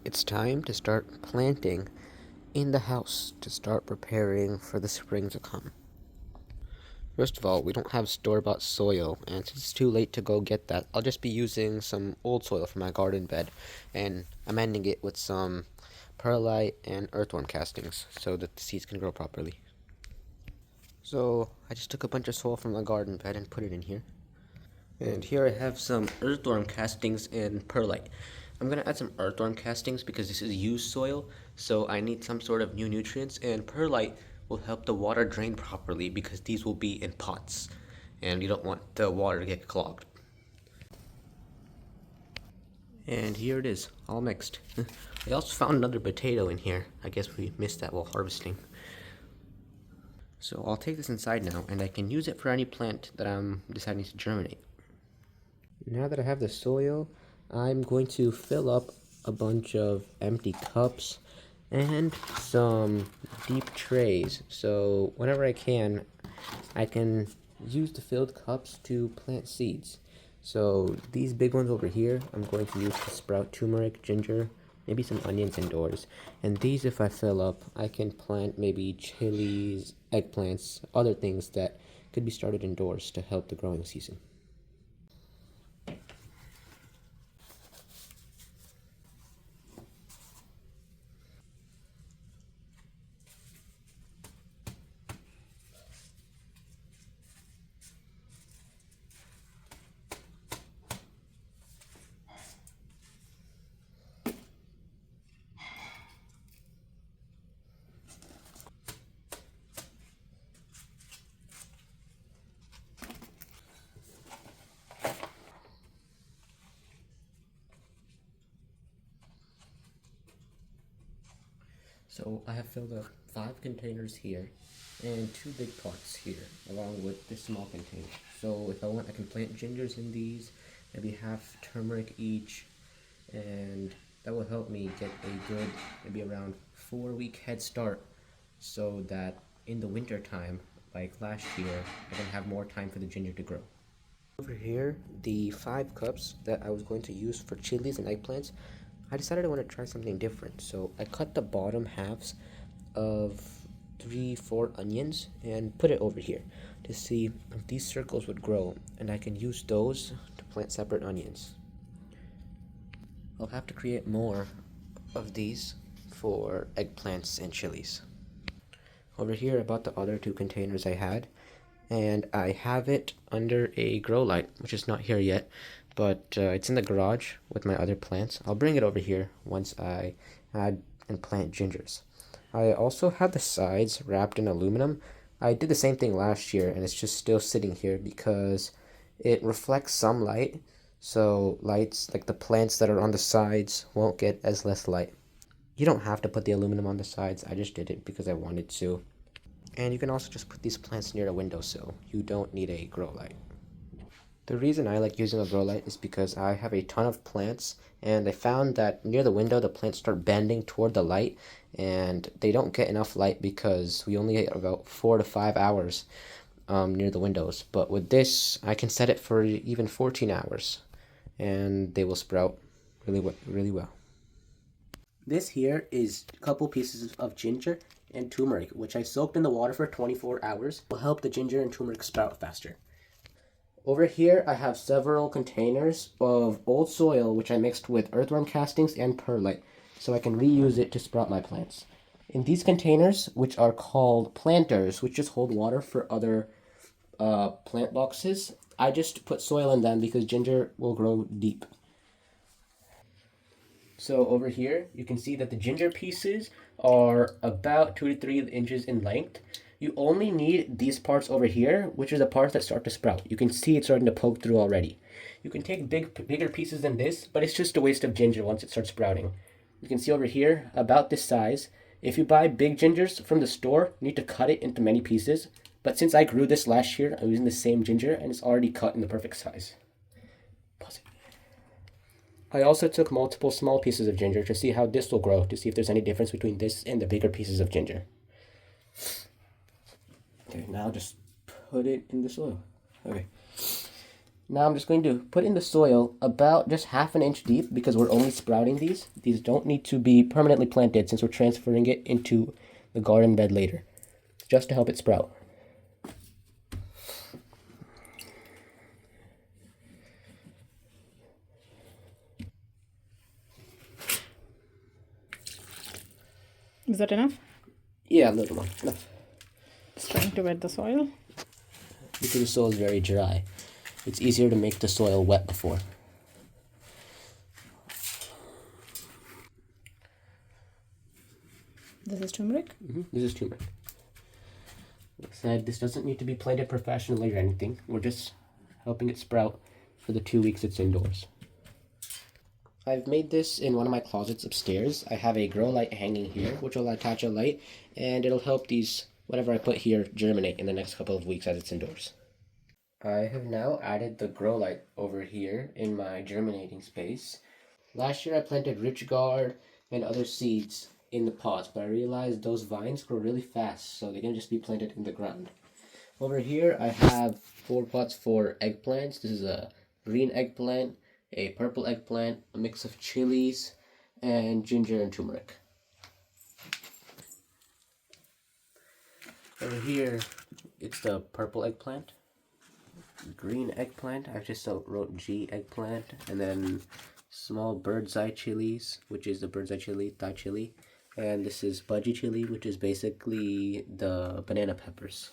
It's time to start planting in the house to start preparing for the spring to come. First of all, we don't have store-bought soil, and since it's too late to go get that, I'll just be using some old soil from my garden bed and amending it with some perlite and earthworm castings so that the seeds can grow properly. So I just took a bunch of soil from my garden bed and put it in here. And here I have some earthworm castings and perlite. I'm going to add some earthworm castings because this is used soil, so I need some sort of new nutrients, and perlite will help the water drain properly because these will be in pots, and you don't want the water to get clogged. And here it is, all mixed. I also found another potato in here. I guess we missed that while harvesting. So I'll take this inside now, and I can use it for any plant that I'm deciding to germinate. Now that I have the soil, I'm going to fill up a bunch of empty cups and some deep trays. So whenever I can use the filled cups to plant seeds. So these big ones over here, I'm going to use to sprout turmeric, ginger, maybe some onions indoors. And these, if I fill up, I can plant maybe chilies, eggplants, other things that could be started indoors to help the growing season. So I have filled up 5 containers here and 2 big pots here, along with this small container. So if I want, I can plant gingers in these, maybe half turmeric each, and that will help me get a good, maybe around 4-week head start, so that in the winter time, like last year, I can have more time for the ginger to grow. Over here, the 5 cups that I was going to use for chilies and eggplants, I decided I want to try something different. So I cut the bottom halves of 3-4 onions and put it over here to see if these circles would grow, and I can use those to plant separate onions. I'll have to create more of these for eggplants and chilies. Over here I bought the other 2 containers I had, and I have it under a grow light, which is not here yet, but it's in the garage with my other plants. I'll bring it over here once I add and plant gingers. I also have the sides wrapped in aluminum. I did the same thing last year, and it's just still sitting here because it reflects some light, so lights like the plants that are on the sides won't get as less light. You don't have to put the aluminum on the sides, I just did it because I wanted to. And you can also just put these plants near a windowsill. You don't need a grow light. The reason I like using a grow light is because I have a ton of plants, and I found that near the window the plants start bending toward the light, and they don't get enough light because we only get about 4 to 5 hours near the windows. But with this, I can set it for even 14 hours, and they will sprout really well. This here is a couple pieces of ginger and turmeric, which I soaked in the water for 24 hours. It will help the ginger and turmeric sprout faster. Over here, I have several containers of old soil, which I mixed with earthworm castings and perlite, so I can reuse it to sprout my plants. In these containers, which are called planters, which just hold water for other plant boxes, I just put soil in them because ginger will grow deep. So over here, you can see that the ginger pieces are about 2 to 3 inches in length. You only need these parts over here, which are the parts that start to sprout. You can see it's starting to poke through already. You can take bigger pieces than this, but it's just a waste of ginger once it starts sprouting. You can see over here, about this size. If you buy big gingers from the store, you need to cut it into many pieces. But since I grew this last year, I'm using the same ginger, and it's already cut in the perfect size. Pause it. I also took multiple small pieces of ginger to see how this will grow, to see if there's any difference between this and the bigger pieces of ginger. Okay, now just put it in the soil. Okay. Now I'm just going to put in the soil about just half an inch deep because we're only sprouting these. These don't need to be permanently planted since we're transferring it into the garden bed later, just to help it sprout. Is that enough? Yeah, a little more. Enough. Just trying to wet the soil. Because the soil is very dry. It's easier to make the soil wet before. This is turmeric. This is turmeric. Like I said, this doesn't need to be planted professionally or anything. We're just helping it sprout for the 2 weeks it's indoors. I've made this in one of my closets upstairs. I have a grow light hanging here, which will attach a light, and it'll help these, whatever I put here, germinate in the next couple of weeks as it's indoors. I have now added the grow light over here in my germinating space. Last year I planted rich gourd and other seeds in the pots, but I realized those vines grow really fast, so they can just be planted in the ground. Over here I have 4 pots for eggplants. This is a green eggplant, a purple eggplant, a mix of chilies, and ginger and turmeric. Over here, it's the purple eggplant, green eggplant, I just wrote G eggplant, and then small bird's eye chilies, which is the bird's eye chili, Thai chili, and this is budgie chili, which is basically the banana peppers.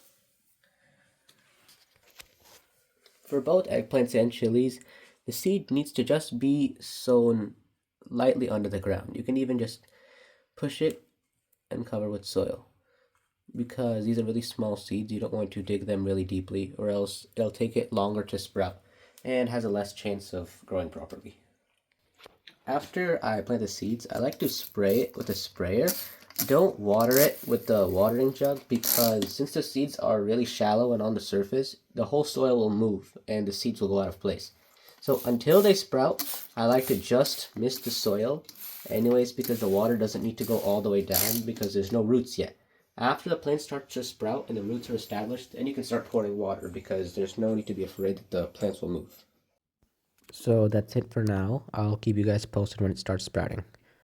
For both eggplants and chilies, the seed needs to just be sown lightly under the ground. You can even just push it and cover with soil. Because these are really small seeds, you don't want to dig them really deeply, or else it'll take it longer to sprout and has a less chance of growing properly. After I plant the seeds, I like to spray it with a sprayer. Don't water it with the watering jug because since the seeds are really shallow and on the surface, the whole soil will move and the seeds will go out of place. So until they sprout, I like to just mist the soil anyways because the water doesn't need to go all the way down because there's no roots yet. After the plants start to sprout and the roots are established, then you can start pouring water because there's no need to be afraid that the plants will move. So that's it for now. I'll keep you guys posted when it starts sprouting.